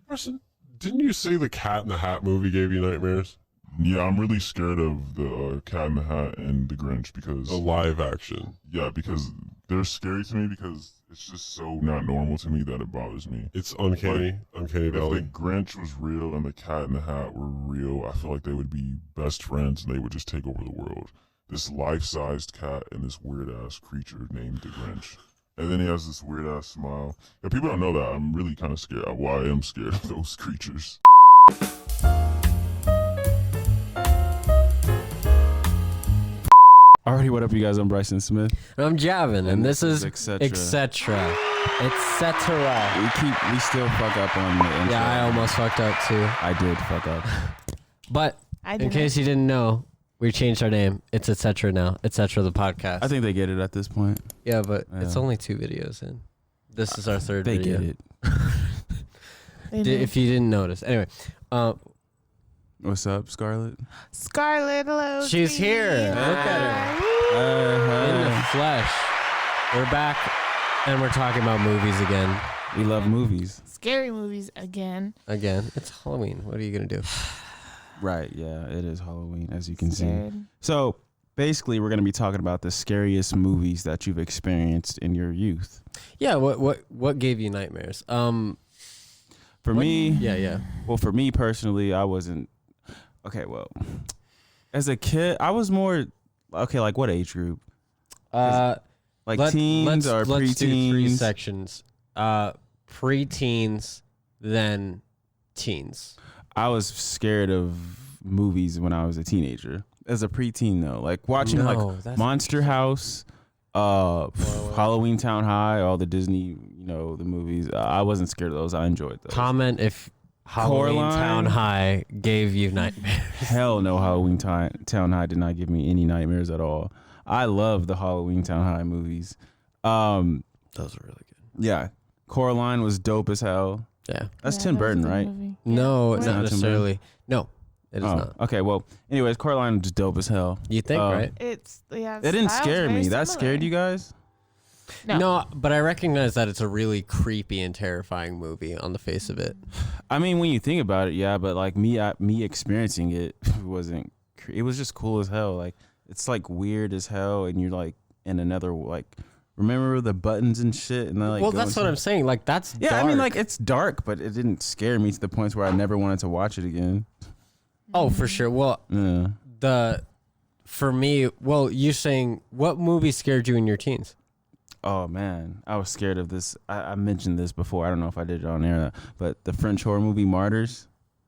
Preston, didn't you say the Cat in the Hat movie gave you nightmares? Yeah, I'm really scared of the Cat in the Hat and the Grinch because... A live action. Yeah, because they're scary to me because it's just so not normal to me that it bothers me. It's uncanny. Uncanny Valley. If the Grinch was real and the Cat in the Hat were real, I feel like they would be best friends and they would just take over the world. This life-sized cat and this weird-ass creature named the Grinch. And then he has this weird-ass smile. Yeah, people don't know that. I'm really kind of scared. Well, I am scared of those creatures. Alrighty, what up, you guys? I'm Bryson Smith. And I'm Javin, and this is Etcetera. Etcetera. We still fuck up on the intro. Yeah, I almost fucked up too. I did fuck up. But in case you didn't know, we changed our name. It's Etcetera now. Etcetera The Podcast. I think they get it at this point. Yeah, but it's only 2 videos in. This is our third video. They get it. If you didn't notice. Anyway. What's up, Scarlett? Scarlett, hello. She's here. Look at her. In the flesh. We're back, and we're talking about movies again. We love movies. Scary movies again. Again. It's Halloween. What are you going to do? Right, yeah, it is Halloween, as you can Scared. see. So, basically, we're going to be talking about the scariest movies that you've experienced in your youth. Yeah, what gave you nightmares? For me... Yeah. Well, for me personally, I wasn't... Okay, well, as a kid, I was more... Okay, like what age group? Like teens or preteens? Let's do 3 sections. Preteens, then teens. I was scared of movies when I was a teenager. As a preteen, though, like watching Monster House, Halloween Town High, all the Disney, the movies. I wasn't scared of those. I enjoyed those. Comment if Halloween Town High gave you nightmares. Hell no, Halloween Town High did not give me any nightmares at all. I love the Halloween Town High movies. Those are really good. Yeah, Coraline was dope as hell. Yeah, that's Tim Burton, right? Movie. No, it's Is it not not Tim Burton? necessarily. No, it is not. Okay, well, anyways, Coraline was dope as hell. You think, right? It didn't scare me. That scared you guys? No, but I recognize that it's a really creepy and terrifying movie on the face of it. I mean, when you think about it, yeah, but like me experiencing it wasn't. It was just cool as hell. Like it's like weird as hell, and you're like in another like. Remember the buttons and shit, and then like. Well, that's what I'm saying. Like that's yeah. dark. I mean, like it's dark, but it didn't scare me to the point where I never wanted to watch it again. Oh, for sure. Well, for me, you're saying what movie scared you in your teens? Oh man, I was scared of this. I mentioned this before. I don't know if I did it on air, but the French horror movie Martyrs.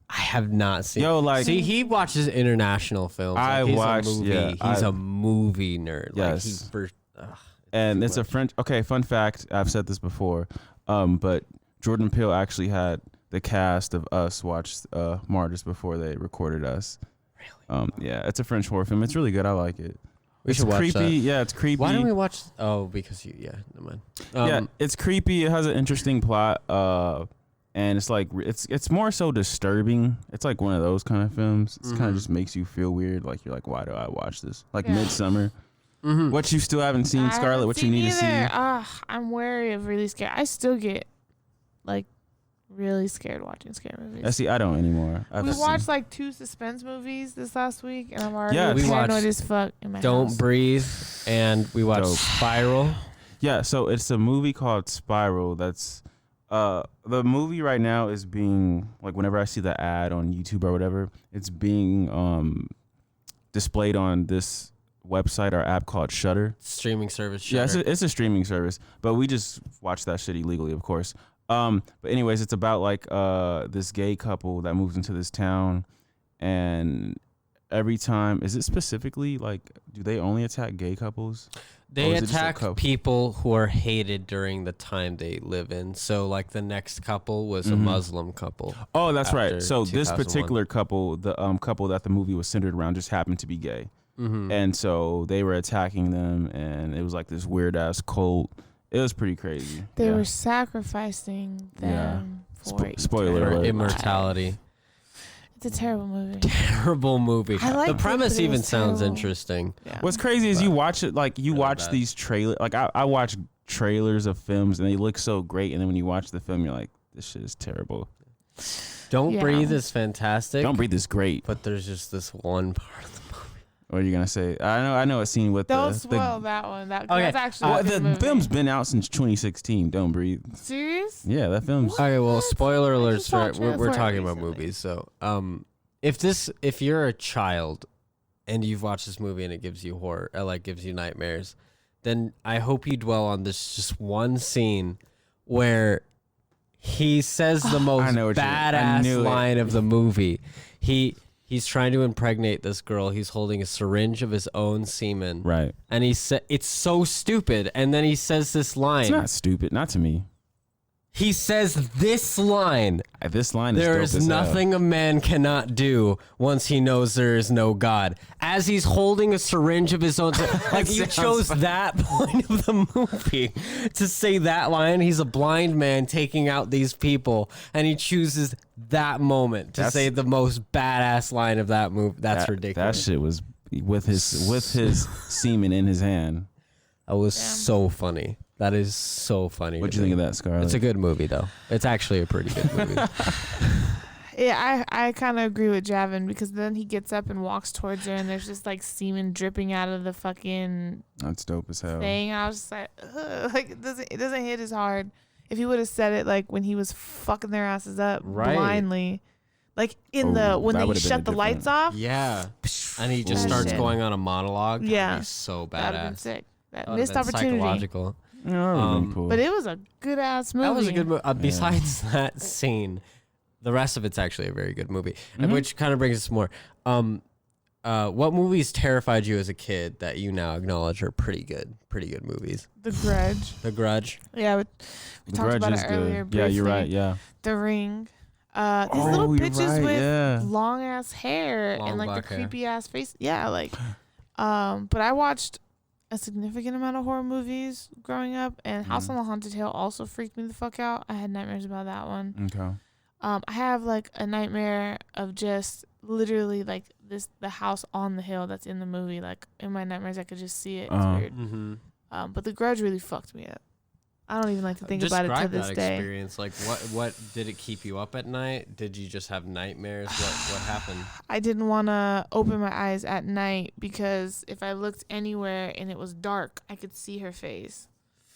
I have not seen. See, he watches international films. I watched. He's a movie nerd. Yes. Like and it's a French. Okay, fun fact. I've said this before, but Jordan Peele actually had the cast of Us watch Martyrs before they recorded Us. Really? Yeah, it's a French horror film. It's really good. I like it. We should watch creepy. that. Yeah, it's creepy. Why don't we watch? Oh, because never mind. Yeah, it's creepy. It has an interesting plot. And it's like it's more so disturbing. It's like one of those kind of films. It kind of just makes you feel weird. Like you're like, why do I watch this? Like Midsummer. Mm-hmm. What you still haven't seen, Scarlett? What you need to see? I'm wary of really scared. I still get like really scared watching scary movies. See, I don't anymore. We watched like 2 suspense movies this last week, and I'm already we paranoid watched as fuck in my Don't house. Breathe, and we watched Spiral. Yeah, so it's a movie called Spiral. That's the movie right now is being like whenever I see the ad on YouTube or whatever, it's being displayed on this website or app called Shudder. Streaming service. Shudder. Yeah, it's a streaming service, but we just watch that shit illegally, of course. But anyways, it's about like this gay couple that moves into this town, and every time, is it specifically like, do they only attack gay couples? They attack people who are hated during the time they live in. So like the next couple was a Muslim couple. Oh, that's right. So 2001. this particular couple, the couple that the movie was centered around, just happened to be gay. Mm-hmm. And so they were attacking them, and it was like this weird ass cult. It was pretty crazy. They were sacrificing them for spoiler alert. Immortality. It's a terrible movie. Terrible movie. I liked the premise it, but it even was sounds terrible. interesting. Yeah. What's crazy is you watch it, like you Really watch bad. these trailers. Like I watch trailers of films, and they look so great, and then when you watch the film, you're like, this shit is terrible. Don't Yeah. Breathe is fantastic. Don't Breathe is great. But there's just this one part of the movie. What are you gonna say? I know a scene with Don't the spoil that one. That's actually well, a good the movie. film's been out since 2016. Don't Breathe. Serious? Yeah, that film's. Okay, well, spoiler I alerts. just watched We're it talking about recently. movies, so if you're a child and you've watched this movie and it gives you horror, gives you nightmares, then I hope you dwell on this just one scene where he says the most know what you- I badass knew it. line of the movie. He's trying to impregnate this girl. He's holding a syringe of his own semen, Right. and he said it's so stupid. And then he says this line. It's not stupid. Not to me. He says this line. This line is There dope is as hell. nothing a man cannot do once he knows there is no God. As he's holding a syringe of his own, like you chose that point of the movie to say that line. He's a blind man taking out these people, and he chooses that moment to say the most badass line of that movie. That's That ridiculous. shit was with his semen in his hand. That was so funny. That is so funny. What'd you think of that, Scarlett? It's a good movie, though. It's actually a pretty good movie. Yeah, I kind of agree with Javin because then he gets up and walks towards her and there's just like semen dripping out of the fucking That's dope as hell. thing. I was just like, ugh, like it doesn't hit as hard. If he would have said it like when he was fucking their asses up Right. blindly, like when that they would've been a shut the lights off, Yeah. And he just That starts shit. going on a monologue. Yeah. That'd be so that'd have been badass. sick. That That would've missed been opportunity. Psychological. Yeah, that would've been Um, cool. But it was a good ass movie. That was a good movie. Besides that scene, the rest of it's actually a very good movie, and which kind of brings us more. What movies terrified you as a kid that you now acknowledge are pretty good movies? The Grudge. The Grudge. Yeah, we The talked Grudge about is it earlier. good. Yeah, you're briefly. right. Yeah. The Ring. These Oh, little you're bitches right, with yeah. long ass hair Long and like black the hair. creepy ass face. Yeah, like but I watched a significant amount of horror movies growing up, and House on the Haunted Hill also freaked me the fuck out. I had nightmares about that one. Okay. I have like a nightmare of just literally like the house on the hill that's in the movie. Like in my nightmares I could just see it. It's weird. Mm-hmm. But The Grudge really fucked me up. I don't even like to think about it to Describe this that day. experience. Like, what did it keep you up at night? Did you just have nightmares? What happened? I didn't want to open my eyes at night because if I looked anywhere and it was dark, I could see her face.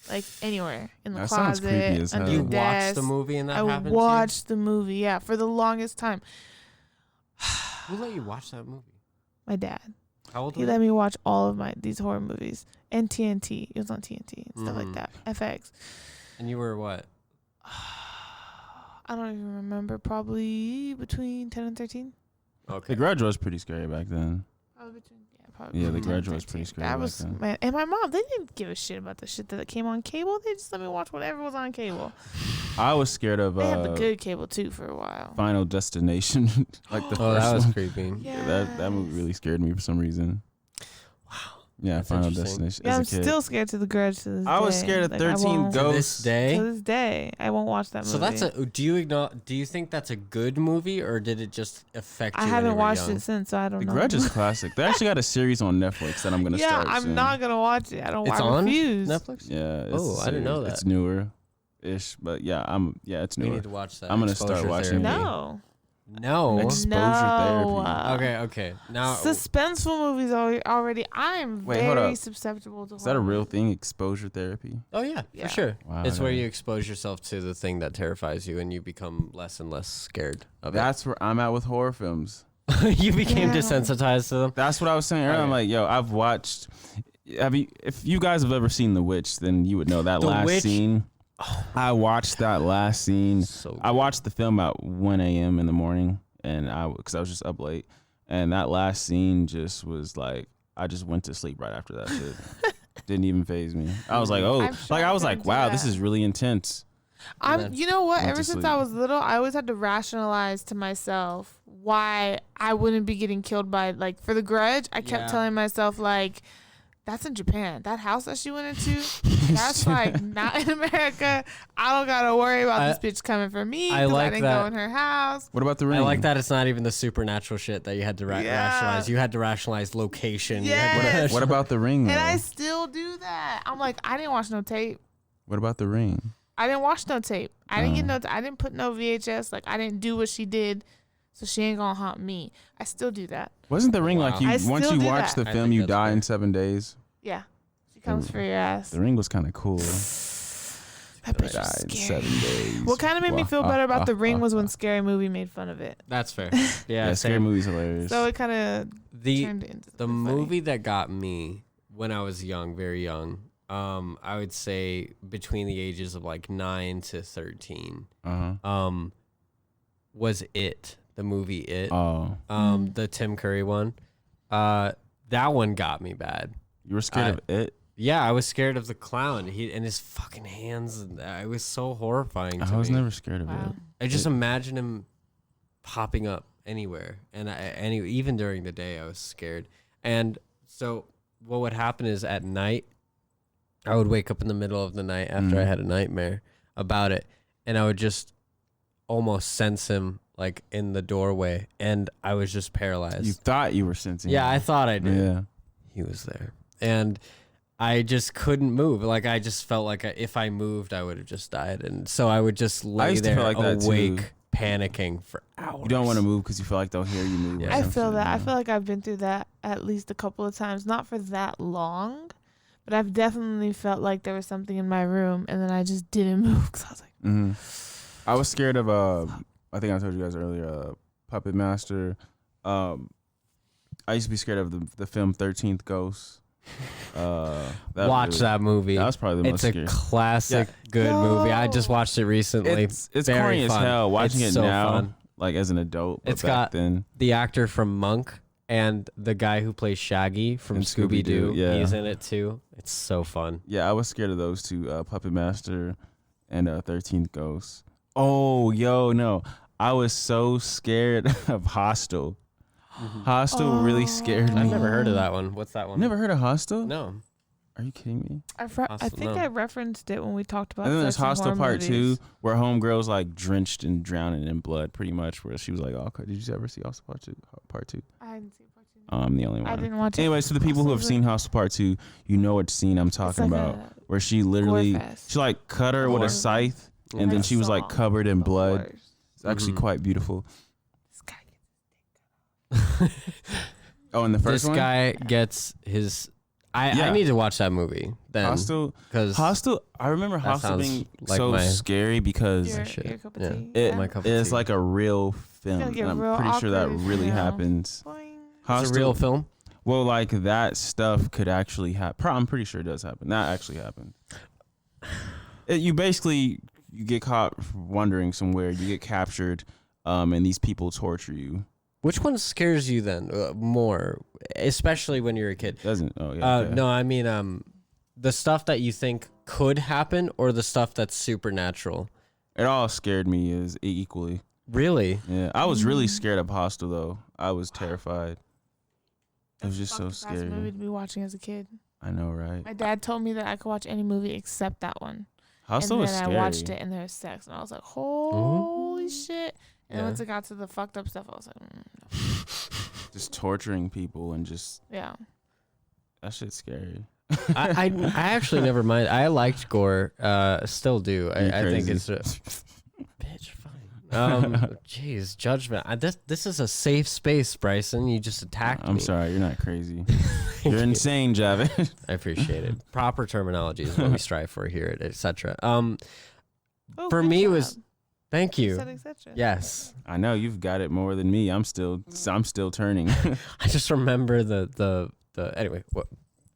Like anywhere in the That sounds closet, creepy as under hell. the You watched desk. the movie and that I happened watched the movie, yeah, for the longest time. to you? Who let you watch that movie? My dad. How old He were let you? me watch all of these horror movies and TNT. It was on TNT and stuff like Mhm. that. FX. And you were what? I don't even remember. Probably between 10 and 13. Okay. The Grudge was pretty scary back then. Probably between, probably Yeah, The between 10 and Grudge was 13. pretty scary That back was then. man, and my mom. They didn't give a shit about the shit that came on cable. They just let me watch whatever was on cable. I was scared of They had the good cable too for a while. Final Destination, like the Oh, first that was one. creepy. That movie really scared me for some reason. Wow. Yeah, That's Final interesting. Destination. Yeah, I'm as a kid. still scared to The Grudge to this day. I was scared of Like, 13 I won't- To Ghosts. this day. To this day, I won't watch that movie. So that's a. Do you think that's a good movie, or did it just affect you? I when haven't you were watched young? it since, so I don't The know. Grudge is classic. They actually got a series on Netflix that I'm gonna yeah, start. I'm soon. not gonna watch it. I don't. It's I on refuse. Netflix. Yeah. It's Oh, a I didn't know series. that. It's newer-ish, but yeah, it's We newer. need to watch that. I'm gonna start Exposure watching Therapy. No. No. Exposure No. therapy. Okay. Now. Suspenseful movies already. I am Wait, hold very up. susceptible to. Is that a horror real movies. thing? Exposure therapy. Oh yeah, Yeah. for sure. Wow, It's where yeah. you expose yourself to the thing that terrifies you, and you become less and less scared of That's where I'm at with horror films. it. You became Yeah. desensitized to them. That's what I was saying earlier. I'm Okay. like, yo, I've watched. If you guys have ever seen The Witch, then you would know that The last Witch- scene. I watched that last scene. So I good. watched the film at 1 a.m. in the morning, and because I was just up late, and that last scene just was like, I just went to sleep right after that shit. Didn't even faze me. I was like, oh, I'm sure like I was couldn't like, do wow, that. this is really intense. You know what? Went Ever to since sleep. I was little, I always had to rationalize to myself why I wouldn't be getting killed by like for The Grudge. I kept Yeah. telling myself like, that's in Japan. That house that she went into, that's like not in America. I don't gotta worry about this bitch coming for me I because I like didn't that. go in her house. What about The Ring? I like that it's not even the supernatural shit that you had to Yeah. rationalize. You had to rationalize location. You had to Yes. rationalize- What about The Ring? And I Though? still do that. I'm like, I didn't watch no tape. What about The Ring? I didn't watch no tape. I didn't get no. I didn't put no VHS. Like I didn't do what she did, so she ain't gonna haunt me. I still do that. Wasn't The Ring like you? I Once still you do watch that. the film, you die in 7 days. Yeah, she comes for your ass. The Ring was kind of cool. That bitch Die was in scary. 7 days. What kind of made me feel better about The Ring was when Scary Movie made fun of it. That's fair. Yeah, Scary Movie's hilarious. So it kind of turned into the movie that got me when I was young, very young. I would say between the ages of like 9 to 13. Was It, the movie It. Oh. The Tim Curry one. That one got me bad. You were scared of it? Yeah, I was scared of the clown. He and his fucking hands. And it was so horrifying to me. I was never scared of it. I just imagine him popping up anywhere, and even during the day, I was scared. And so, what would happen is at night, I would wake up in the middle of the night after I had a nightmare about it, and I would just almost sense him like in the doorway, and I was just paralyzed. You thought you were sensing Yeah, him. I thought I did. Yeah. He was there, and I just couldn't move. Like I just felt like if I moved, I would have just died, and so I would just lay used to there feel like that awake, too. panicking for hours. You don't want to move because you feel like they'll hear you move. Yeah. or I some feel shit, that. you I know? feel like I've been through that at least a couple of times. Not for that long, but I've definitely felt like there was something in my room, and then I just didn't move because I was like, I was scared of I think I told you guys earlier, Puppet Master. I used to be scared of the film 13th Ghost. Watch that movie. That was probably the It's most a scary. classic good movie. I just watched it recently. It's Very corny fun. as hell. Watching It's it so now, fun. like as an adult. But It's back got then. the actor from Monk and the guy who plays Shaggy from And Scooby Doo. Scooby-Doo, yeah. He's in it too. It's so fun. Yeah, I was scared of those two, Puppet Master and 13th Ghost. Oh, no. I was so scared of Hostel. Hostel really scared me. I've never heard of that one. What's that one? Never heard of Hostel? No. Are you kidding me? I Hostel, think no. I referenced it when we talked about. And then there's sex and Hostel horror Part movies. 2, where homegirl's like drenched and drowning in blood, pretty much. Where she was like, "Oh, did you ever see Hostel Part 2?" Part 2. I didn't see Part 2. I'm the only one. I didn't watch it. Anyways, to the people who have seen Hostel Part 2, you know what scene I'm talking like about, a where she literally gore-fest. she like cut her with a Gore. scythe, and I then she was like saw covered in the blood. horrors. It's actually quite beautiful. This guy gets Oh, and the first This one, guy gets his. I Yeah. need to watch that movie then. Hostel. Because Hostel. I remember That Hostel sounds being like so my- scary because your cup of Yeah. tea. it my cup of is tea. like a real film. gonna get And I'm real pretty sure that awkward if you really know. happens. Boing. it's a real film. Well, like that stuff could actually happen. I'm pretty sure it does happen. That actually happened. You basically you get caught wandering somewhere. You get captured, and these people torture you. Which one scares you then more, especially when you're a kid? Doesn't? Oh yeah. Okay. No, I mean the stuff that you think could happen or the stuff that's supernatural. It all scared me as equally. Really? Yeah, I was really scared of Hostel though. I was terrified. It was just so Fucking fast scary. movie to be watching as a kid. I know, right? My dad told me that I could watch any movie except that one. Hostel and was then scary. I watched it and there was sex and I was like, holy shit. And Yeah. once it got to the fucked up stuff, I was like, no. Just torturing people and just Yeah. that shit's scary. I actually never mind. I liked gore. Still do. You're I think crazy. it's bitch. Fine. Jeez, judgment. This is a safe space, Bryson. You just attacked me. I'm sorry, you're not crazy. You're insane, Javed. I appreciate it. Proper terminology is what we strive for here at Etcetera. Oh, For good me, it job. was. Thank You you. said et cetera. Yes. I know you've got it more than me. I'm still turning. I just remember the anyway.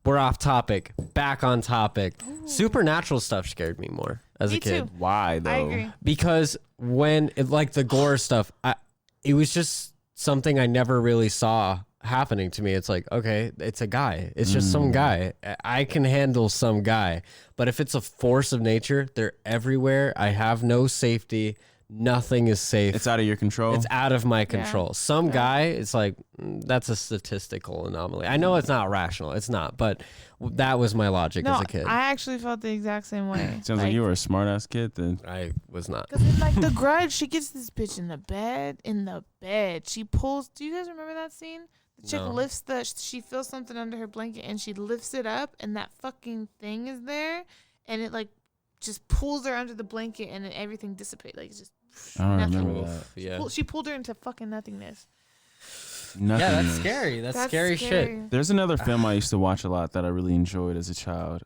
We're off topic. Back on topic. Supernatural stuff scared me more as Me a kid too. Why though? I agree. because when like the gore stuff, it was just something I never really saw happening to me. It's like, okay, it's a guy. It's just some guy. I can handle some guy. But if it's a force of nature, they're everywhere. I have no safety. Nothing is safe. It's out of your control. It's out of my control. Some Yeah. guy, it's like, that's a statistical anomaly. I know it's not rational. It's not. But that was my logic No, as a kid. I actually felt the exact same way. Sounds like you were a smart ass kid then. I was not. Because in like The Grudge, she gets this bitch in the bed. She pulls. Do you guys remember that scene? The chick No. lifts she feels something under her blanket and she lifts it up and that fucking thing is there and it like just pulls her under the blanket and then everything dissipates. Like it's just I don't nothing. remember that. Yeah. She pulled her into fucking nothingness. Nothing. Yeah, that's is. scary. That's scary shit. There's another film I used to watch a lot that I really enjoyed as a child.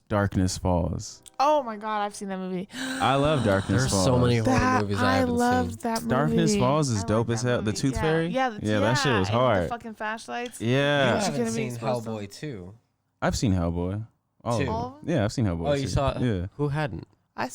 Darkness Falls. Oh my god, I've seen that movie. I love Darkness There's Falls. so many horror movies I haven't love seen. that movie. Darkness Falls is I like dope as that hell. The movie. Tooth Yeah. Fairy? Yeah, that shit was and hard. The fucking flashlights. Yeah. I She haven't couldn't be seen exposed to Hellboy 2. I've seen Hellboy. All of Two. them. All of them? Yeah, I've seen Hellboy. Oh, you too. saw it? Yeah. Who hadn't? I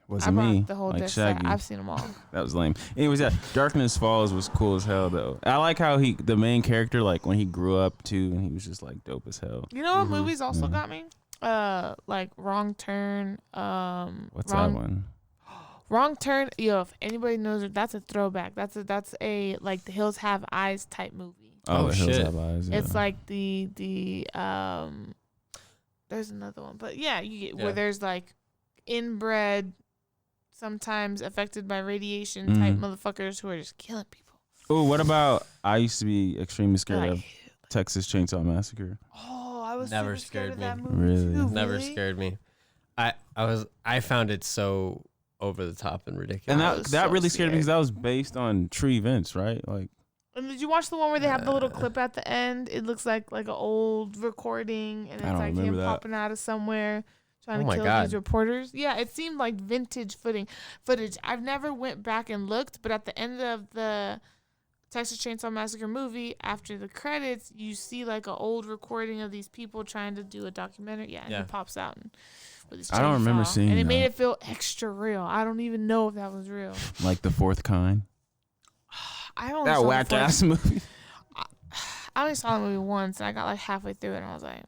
Wasn't brought me. the whole like disc set. Shaggy. I've seen them all. That was lame. Anyways, yeah, Darkness Falls was cool as hell though. I like how the main character, like when he grew up too, and he was just like dope as hell. You know what movies also got me? Like Wrong Turn. What's Wrong, that one? Wrong Turn. Yo, if anybody knows it, that's a throwback. That's a like The Hills Have Eyes type movie. Oh, Oh, The Hills shit. Have Eyes. Yeah. It's like the there's another one, but yeah, you get where there's like inbred, sometimes affected by radiation type motherfuckers who are just killing people. Oh, what about? I used to be extremely scared Like, of Texas Chainsaw Massacre. oh, I was Never super scared scared of me. that movie Really? too. Never really? scared me. I found it so over the top and ridiculous. And I that was that so really scared me because scared. that was based on true events, right? Like, And did you watch the one where they have the little clip at the end? It looks like an old recording, and it's I don't like him remember that. popping out of somewhere trying Oh to my kill God. these reporters. Yeah, it seemed like vintage footage. I've never went back and looked, but at the end of the Texas Chainsaw Massacre movie, after the credits, you see like an old recording of these people trying to do a documentary. Yeah, and he pops out and with his I don't remember chainsaw. seeing and it made that. it feel extra real. I don't even know if that was real. like The Fourth Kind. I only That saw the whacked first- ass movie. I only saw the movie once, and I got like halfway through it, and I was like,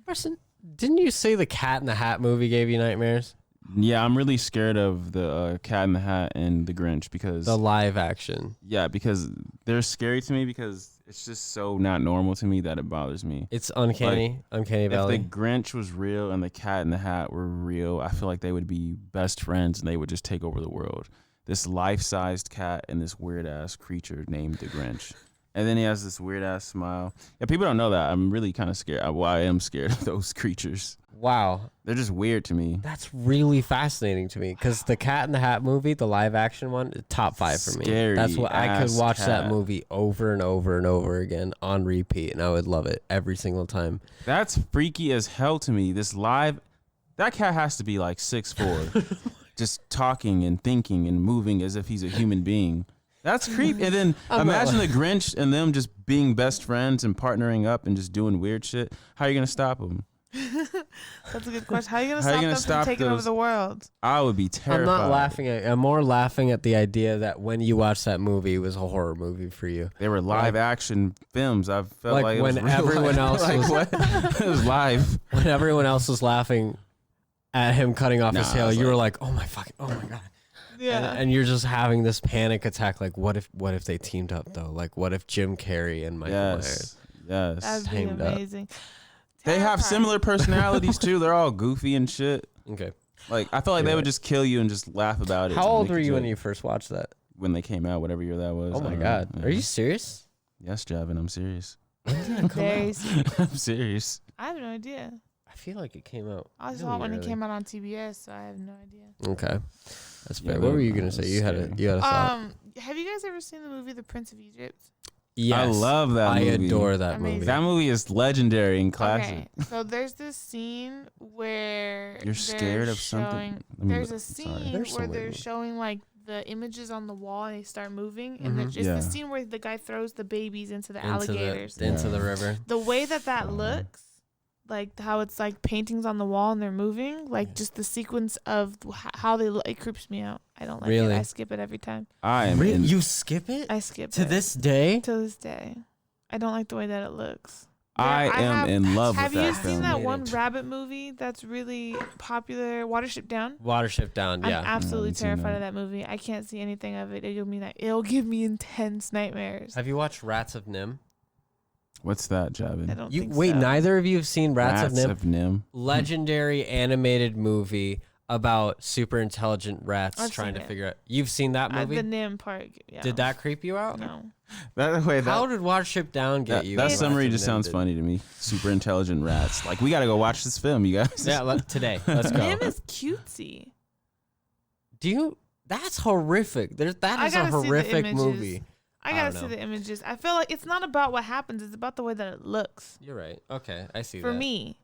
Person, didn't you say the Cat in the Hat movie gave you nightmares? Yeah, I'm really scared of the Cat in the Hat and the Grinch because The live action. because they're scary to me because it's just so not normal to me that it bothers me. It's uncanny. Uncanny Valley. If the Grinch was real and the Cat in the Hat were real, I feel like they would be best friends and they would just take over the world. This life-sized cat and this weird-ass creature named the Grinch. And then he has this weird-ass smile. Yeah, people don't know that. I'm really kind of scared. Well, I am scared of those creatures. Wow. They're just weird to me. That's really fascinating to me because the Cat in the Hat movie, the live action one, top 5 for me. Scary That's what I could ass watch that cat. movie over and over and over again on repeat, and I would love it every single time. That's freaky as hell to me. That cat has to be like 6'4", just talking and thinking and moving as if he's a human being. That's creepy. And then imagine the Grinch and them just being best friends and partnering up and just doing weird shit. How are you gonna stop them? that's a good question. How are you going to How stop you them gonna stop from taking over those- the world? I would be terrified. I'm not laughing at. I'm more laughing at the idea that when you watch that movie, it was a horror movie for you. They were live action films. I felt Like like it was when real everyone life. else like, was- what? It was live. When everyone else was laughing at him cutting off his Nah, I tail, was you were like, "Oh my god!" Yeah. And you're just having this panic attack. Like, what if they teamed up though? Like, what if Jim Carrey and Michael Myers? Yes. That'd be teamed up. amazing. They have Terrifying. similar personalities too. They're all goofy and shit. Okay. Like I feel like they would just kill you and just laugh about it. How to old make were a you when joke. you first watched that? When they came out, whatever year that was? Oh I my don't god, know. are Yeah. you serious? Yes, Javin, I'm serious. Very serious. I'm serious. I have no idea. I feel like it came out. I saw really it when it early. came out on TBS, so I have no idea. Okay, that's Yeah, fair. What were you that gonna say? was You had scary. a thought. Have you guys ever seen the movie The Prince of Egypt? Yes, I love that I movie. adore that Amazing. movie. That movie is legendary and classic. Okay, so there's this scene where You're scared they're of something? showing- Let me There's look. a Sorry. scene There's so where many they're movies. showing like the images on the wall and they start moving, and it's Yeah. the scene where the guy throws the babies into the into alligators. into the river. The way that looks, like how it's like paintings on the wall and they're moving, like just the sequence of how they look, it creeps me out. I don't like Really? it. I skip it every time. I am Really? in. You skip it I skip to it this day? to this day. I don't like the way that it looks. I am in love with Have that you film. seen that Hate one it. rabbit movie that's really popular, Watership Down? Watership Down. Yeah. I'm absolutely haven't seen terrified that. of that movie. I can't see anything of it. It'll give me intense nightmares. Have you watched Rats of Nim? What's that, I Javin? don't You think wait. so. Neither of you have seen Rats of Nim. Nim. Legendary animated movie about super intelligent rats I've trying seen to it. figure out. You've seen that movie? The Nim part. Yeah. Did that creep you out? No. How did Watership Down get you? That Less summary than just Nim sounds did? funny to me. Super intelligent rats. Like, we got to go watch this film, you guys. Yeah, today. Let's go. Nim is cutesy. That's horrific. That I is a gotta see the horrific images. movie. I I gotta don't see know. the images. I feel like it's not about what happens; it's about the way that it looks. You're right. Okay, I see For that. me,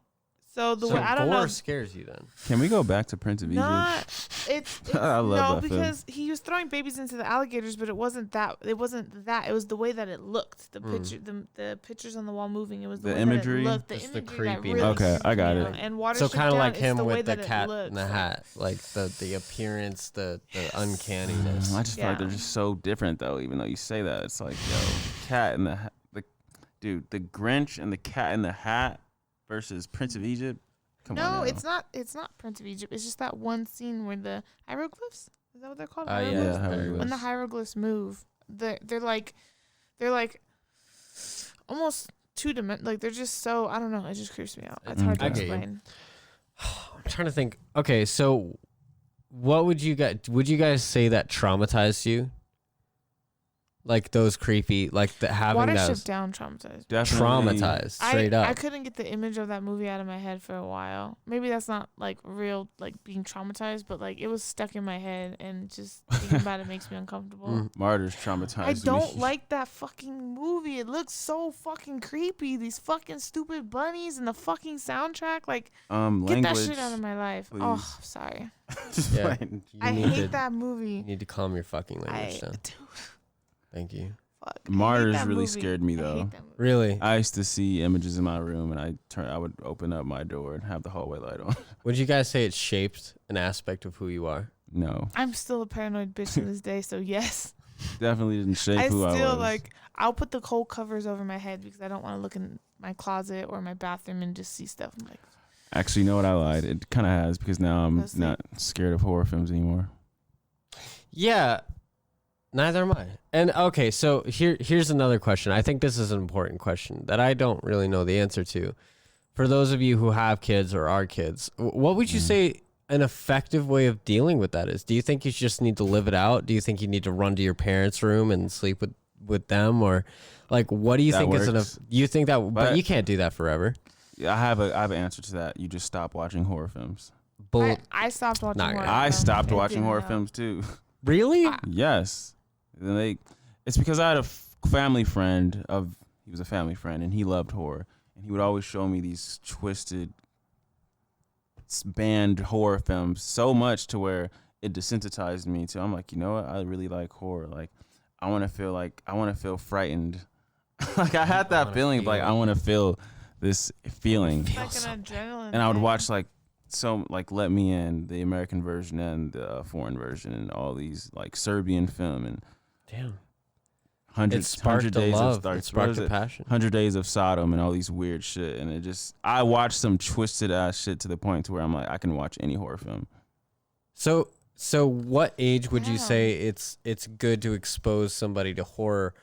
so the So way I don't gore know. scares you then. Can we go back to Prince of Egypt? It's I love no, that film. because he was throwing babies into the alligators, but it wasn't that. It wasn't that. It was the way that it looked. The picture, the pictures on the wall moving. It was the The way imagery? that it looked. The Just the imagery that creepiness. really Okay, I got creeped it. me out. And water So kind of like him the way with the that it cat looks. in the hat, like the appearance, the uncanniness. I just feel like they're Yeah. just so different, though. Even though you say that, it's like, yo, cat in the dude, the Grinch and the Cat in the Hat versus Prince of Egypt. Come on. No, now. it's not. It's not Prince of Egypt. It's just that one scene where the hieroglyphs. Is that what they're called? Yeah, Hieroglyphs? hieroglyphs. When the hieroglyphs move, they're like almost two-dimensional. Like they're just so, I don't know. It just creeps me out. It's hard to I get you. explain. I'm trying to think. Okay, so what would you guys say that traumatized you? Like those creepy, like having Watership those Down traumatized. Definitely. traumatized straight up. I couldn't get the image of that movie out of my head for a while. Maybe that's not like real, like being traumatized, but like it was stuck in my head, and just thinking about it makes me uncomfortable. Martyrs traumatized I don't me. like that fucking movie. It looks so fucking creepy. These fucking stupid bunnies and the fucking soundtrack. Like, get language. that shit out of my life. please. Oh, sorry. Just Yeah. playing. I need hate to- that movie. You need to calm your fucking language down. Dude, Thank you. fuck. I hate Martyrs that really movie. scared me, I though. hate that movie. Really? I used to see images in my room, and I would open up my door and have the hallway light on. Would you guys say it shaped an aspect of who you are? No, I'm still a paranoid bitch to this day, so yes. definitely didn't shape I who I still was. I'll put the cold covers over my head because I don't want to look in my closet or my bathroom and just see stuff. I'm like, Actually, you know what? I lied. It kind of has, because now I'm Go sleep. not scared of horror films anymore. Yeah, neither am I. And okay, so here's another question. I think this is an important question that I don't really know the answer to. For those of you who have kids or are kids, what would you say an effective way of dealing with that is? Do you think you just need to live it out? Do you think you need to run to your parents' room and sleep with them, or like what do you That think is works. you think that? But But- you can't do that forever. Yeah, I have an answer to that. You just stop watching horror films. I stopped watching Not horror really. I films. stopped It watching didn't horror help. films too. Really? Yes, and it's because I had a family friend he was a family friend, and he loved horror, and he would always show me these twisted, banned horror films so much to where it desensitized me to. I'm like, you know what? I really like horror. Like, I want to feel frightened. Like I had that feeling, like I want to feel this feeling, It's like an adrenaline. and I would thing. watch like Let Me In, the American version and the foreign version, and all these like Serbian film and Damn. It hundred sparked a days love. of It sparked a passion. 100 Days of Sodom and all these weird shit, and I watched some twisted ass shit to the point to where I'm like, I can watch any horror film. So what age would you Yeah. say it's good to expose somebody to horror?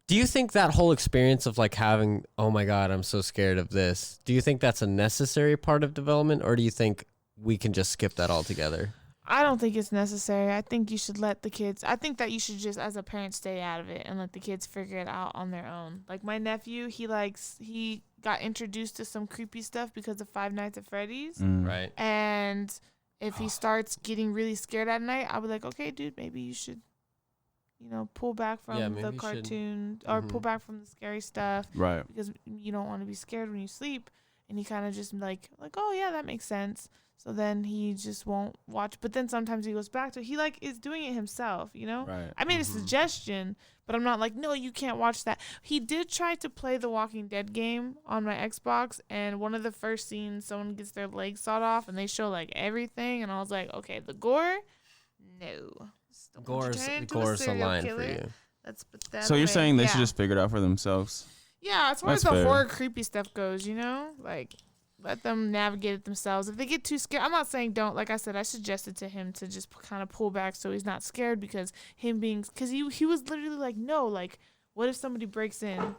Do you think that whole experience of like having, oh my God, I'm so scared of this, do you think that's a necessary part of development, or do you think we can just skip that altogether? I don't think it's necessary. I think you should let the kids. I think that you should just, as a parent, stay out of it and let the kids figure it out on their own. Like my nephew, he got introduced to some creepy stuff because of Five Nights at Freddy's. Right. And if he starts getting really scared at night, I'll be like, okay, dude, maybe you should, pull back from Yeah, maybe the you should. cartoon or pull back from the scary stuff Right. because you don't want to be scared when you sleep. And he kind of just like, oh yeah, that makes sense. So then he just won't watch. But then sometimes he goes back to it. He like is doing it himself, Right. I made a suggestion, but I'm not like, no, you can't watch that. He did try to play the Walking Dead game on my Xbox, and one of the first scenes, someone gets their leg sawed off, and they show like everything, and I was like, okay, the gore, no. Just don't want you to turn into Gore's a serial line for killer. you. Let's put that So you're away. saying they should Yeah. just figure it out for themselves? Yeah, as far as That's the fair. horror creepy stuff goes, like let them navigate it themselves. If they get too scared, I'm not saying don't. Like I said, I suggested to him to just kind of pull back so he's not scared because he was literally like, no, like what if somebody breaks in?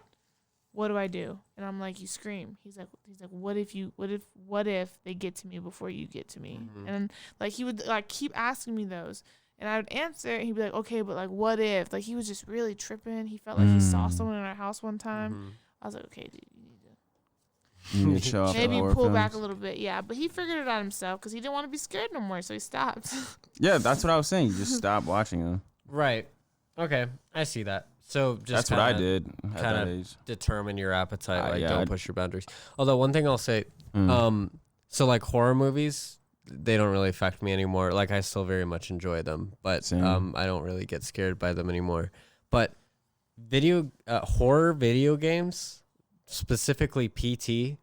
what do I do? And I'm like, you scream. He's like, what if they get to me before you get to me? Mhm. And like he would like keep asking me those, and I would answer, and he'd be like, okay, but like what if? Like he was just really tripping. He felt like he saw someone in our house one time. Mhm. I was like, okay, dude, you need to You need to show off the maybe horror pull back a films. little bit. Yeah, but he figured it out himself because he didn't want to be scared no more, so he stopped. Yeah, that's what I was saying. You just stop watching them. Right. Okay, I see that. So just That's what I kinda did at that kinda age. Determine your appetite. Like, yeah, don't I'd- push your boundaries. Although one thing I'll say, Mm. so like horror movies, they don't really affect me anymore. Like I still very much enjoy them, but Same. I don't really get scared by them anymore. But horror video games, specifically PT,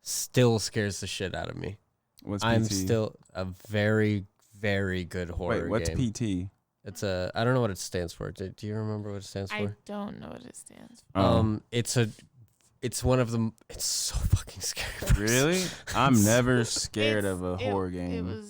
still scares the shit out of me. What's I'm PT? still a very, very good horror Wait, what's game. PT? It's I don't know what it stands for. Do you remember what it stands I for? don't know what it stands for. It's one of them. It's so fucking scary. Really? I'm never scared of a It- horror game.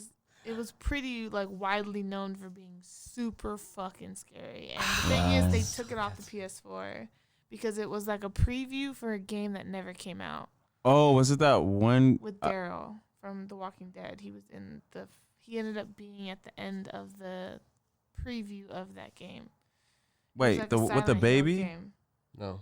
It was pretty like widely known for being super fucking scary. And the thing is, they took it off the PS4 because it was like a preview for a game that never came out Oh, was it that one? with Daryl from The Walking Dead. He ended up being at the end of the preview of that game. It was Wait, like a with the Silent Hill baby? game. No,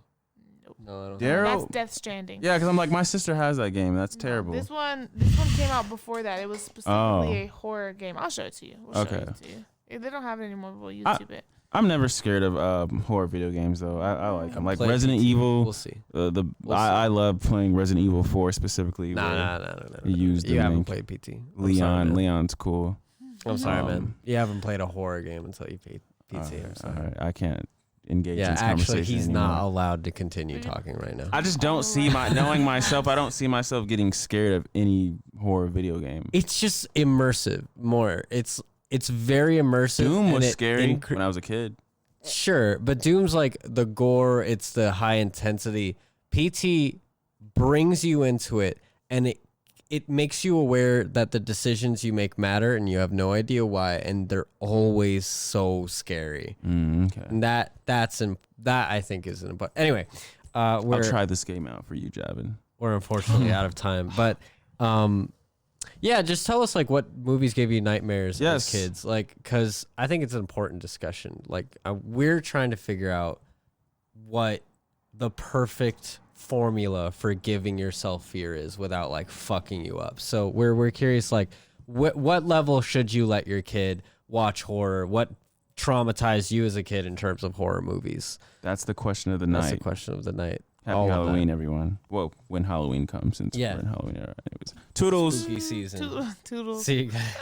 Nope. no, I don't. Daryl? That's Death Stranding. Yeah, because I'm like, my sister has that game. That's No, terrible. This one came out before that. It was specifically a horror game. I'll show it to you. We'll show Okay. it to you. They don't have it anymore. We'll I- YouTube it. I'm never scared of horror video games though. I like them. Like Play Resident PT. Evil. We'll see. We'll see. I love playing Resident Evil 4 specifically. Nah, where no. You use the You haven't link. played PT. I'm Leon. sorry, man. Leon's cool. I'm sorry, man. Um, You haven't played a horror game until you played PT. I'm Alright, sorry. alright. I can't engage Yeah, in this actually, conversation he's anymore. not allowed to continue talking right now. I just don't see knowing myself. I don't see myself getting scared of any horror video game. It's just immersive more. It's very immersive. Doom and was it scary incre- when I was a kid. Sure, but Doom's like the gore, it's the high intensity. PT brings you into it, and it makes you aware that the decisions you make matter, and you have no idea why, and they're always so scary. Okay. And that I think is an important. Anyway, I'll we're try this game out for you, Javin. we're unfortunately out of time, but yeah, just tell us like what movies gave you nightmares Yes. as kids, like because I think it's an important discussion. Like we're trying to figure out what the perfect formula for giving yourself fear is without like fucking you up. So we're curious, like what level should you let your kid watch horror? What traumatized you as a kid in terms of horror movies? That's the question of the That's the night. question of the night. Happy All of that. Halloween, everyone. Well, when Halloween comes, since Yeah. we're in Halloween era. Anyways. Toodles. Spooky season. Toodles. See you guys.